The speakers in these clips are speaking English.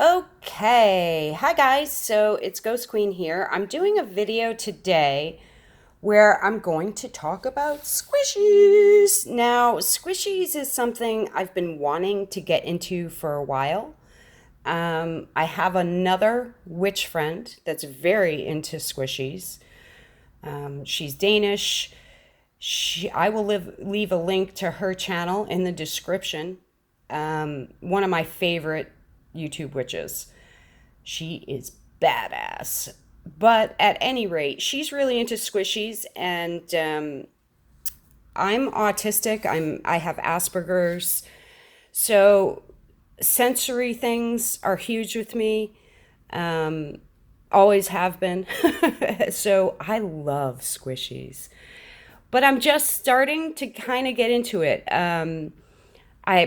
Okay, hi guys. So it's Ghost Queen here. I'm doing a video today where I'm going to talk about squishies. Now, squishies is something I've been wanting to get into for a while. I have another witch friend that's very into squishies. She's Danish. I will leave a link to her channel in the description. One of my favorite YouTube witches. She is badass. But at any rate, she's really into squishies, and I'm autistic. I have Asperger's, so sensory things are huge with me. Always have been. So I love squishies, but I'm just starting to kind of get into it.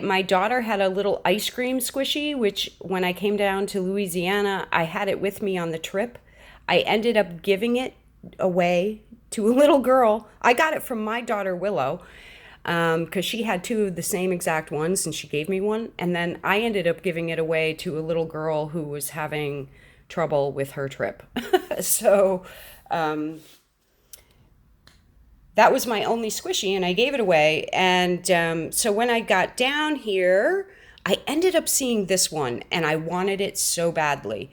My daughter had a little ice cream squishy, which when I came down to Louisiana, I had it with me on the trip. I ended up giving it away to a little girl. I got it from my daughter Willow because she had two of the same exact ones and she gave me one. And then I ended up giving it away to a little girl who was having trouble with her trip. So that was my only squishy and I gave it away. And so when I got down here, I ended up seeing this one and I wanted it so badly.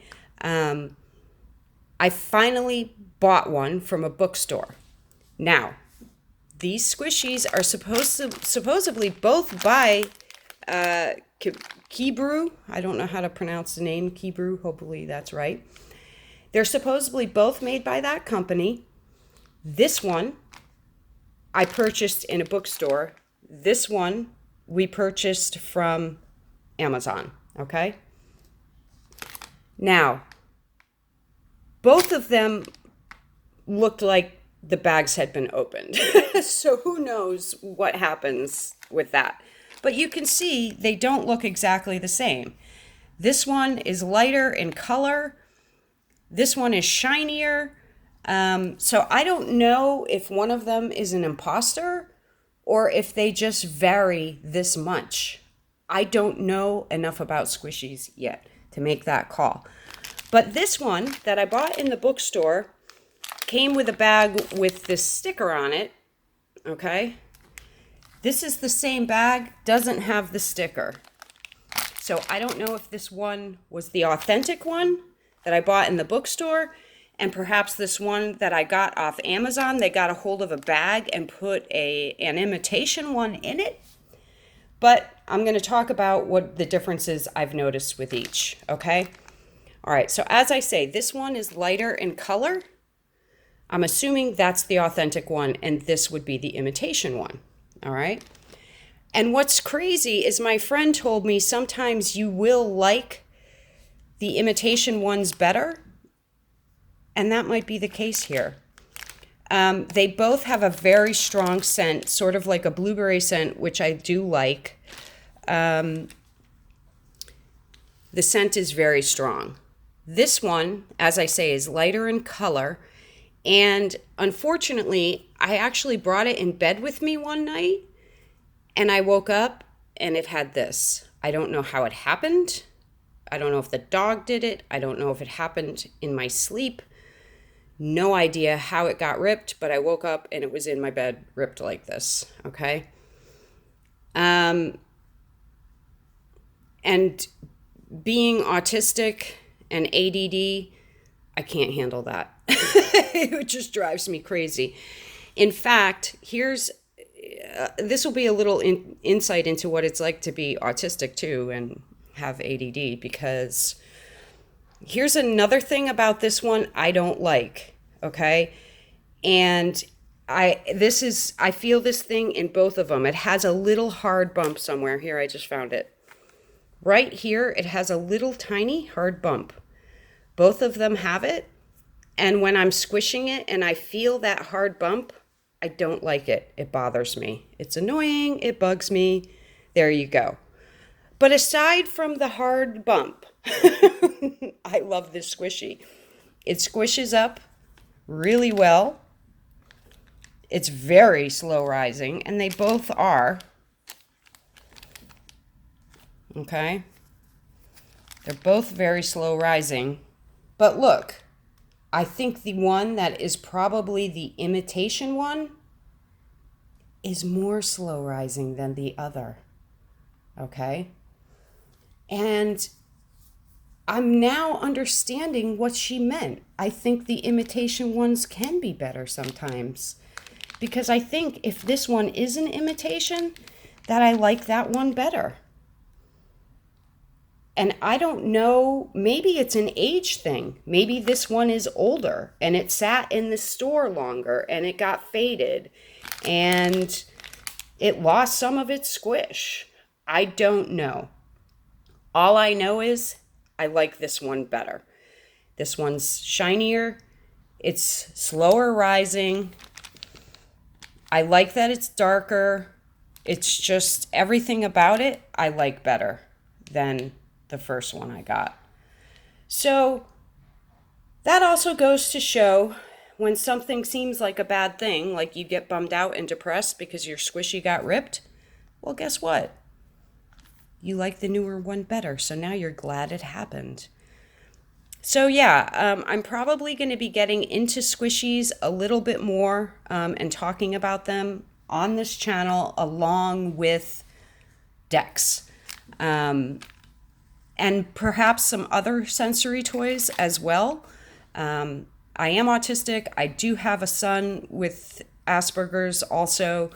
I finally bought one from a bookstore. Now, these squishies are supposedly both by Kiibru. I don't know how to pronounce the name, Kiibru. Hopefully that's right. They're supposedly both made by that company. This one I purchased in a bookstore. This one we purchased from Amazon, okay? Now, both of them looked like the bags had been opened. So who knows what happens with that. But you can see they don't look exactly the same. This one is lighter in color. This one is shinier. So I don't know if one of them is an imposter or if they just vary this much. I don't know enough about squishies yet to make that call. But this one that I bought in the bookstore came with a bag with this sticker on it, okay? This is the same bag, doesn't have the sticker. So I don't know if this one was the authentic one that I bought in the bookstore, and perhaps this one that I got off Amazon, they got a hold of a bag and put an imitation one in it. But I'm going to talk about what the differences I've noticed with each, okay? All right, so as I say, this one is lighter in color. I'm assuming that's the authentic one, and this would be the imitation one, all right? And what's crazy is my friend told me sometimes you will like the imitation ones better, and that might be the case here. They both have a very strong scent, sort of like a blueberry scent, which I do like. The scent is very strong. This one, as I say, is lighter in color. And unfortunately, I actually brought it in bed with me one night and I woke up and it had this. I don't know how it happened. I don't know if the dog did it. I don't know if it happened in my sleep. No idea how it got ripped, but I woke up and it was in my bed ripped like this, okay? And being autistic and ADD, I can't handle that. It just drives me crazy. In fact, this will be a little insight into what it's like to be autistic too and have ADD, because here's another thing about this one I don't like, okay? And I feel this thing in both of them. It has a little hard bump somewhere. Here, I just found it. Right here, it has a little tiny hard bump. Both of them have it. And when I'm squishing it and I feel that hard bump, I don't like it. It bothers me. It's annoying. It bugs me. There you go. But aside from the hard bump, I love this squishy. It squishes up really well. It's very slow rising, and they both are. Okay. They're both very slow rising. But look, I think the one that is probably the imitation one is more slow rising than the other. Okay? And I'm now understanding what she meant. I think the imitation ones can be better sometimes. Because I think if this one is an imitation, that I like that one better. And I don't know, maybe it's an age thing. Maybe this one is older and it sat in the store longer and it got faded and it lost some of its squish. I don't know. All I know is I like this one better. This one's shinier. It's slower rising. I like that it's darker. It's just everything about it I like better than the first one I got. So that also goes to show when something seems like a bad thing, like you get bummed out and depressed because your squishy got ripped, well, guess what? You like the newer one better, so now you're glad it happened. So yeah, I'm probably going to be getting into squishies a little bit more and talking about them on this channel along with decks. And perhaps some other sensory toys as well. I am autistic. I do have a son with Asperger's also,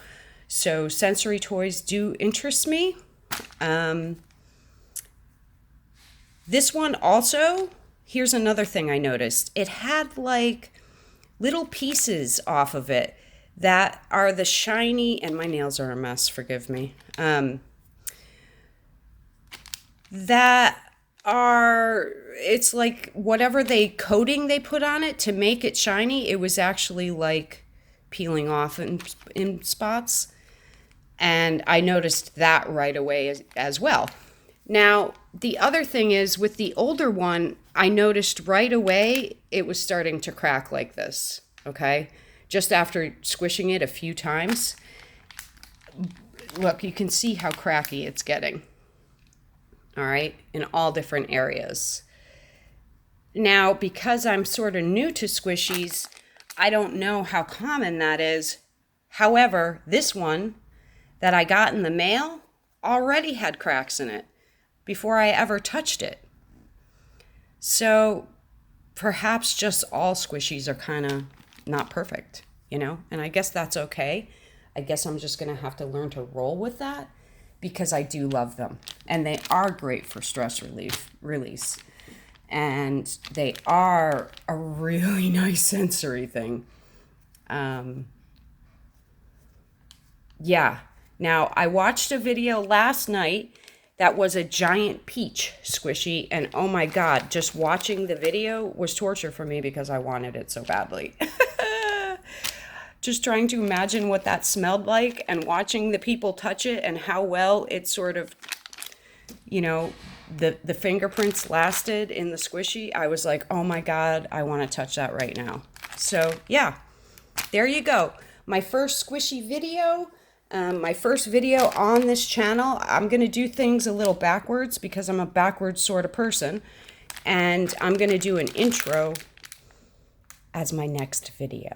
so sensory toys do interest me. This one also, here's another thing I noticed. It had like little pieces off of it that are the shiny, and my nails are a mess, forgive me. That are, it's like whatever coating they put on it to make it shiny, it was actually like peeling off in spots. And I noticed that right away as well. Now, the other thing is with the older one, I noticed right away it was starting to crack like this, okay? Just after squishing it a few times. Look, you can see how cracky it's getting. All right, in all different areas. Now, because I'm sort of new to squishies, I don't know how common that is. However, this one that I got in the mail already had cracks in it before I ever touched it. So perhaps just all squishies are kind of not perfect, you know? And I guess that's okay. I guess I'm just going to have to learn to roll with that, because I do love them. And they are great for stress release. And they are a really nice sensory thing. Yeah. Now, I watched a video last night that was a giant peach squishy. And oh my God, just watching the video was torture for me because I wanted it so badly. Just trying to imagine what that smelled like and watching the people touch it and how well it sort of, you know, the fingerprints lasted in the squishy. I was like, oh my God, I want to touch that right now. So yeah, there you go. My first squishy video, my first video on this channel. I'm going to do things a little backwards because I'm a backwards sort of person. And I'm going to do an intro as my next video.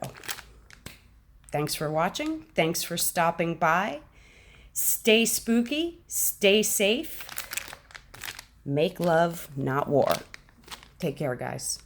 Thanks for watching. Thanks for stopping by. Stay spooky. Stay safe. Make love, not war. Take care, guys.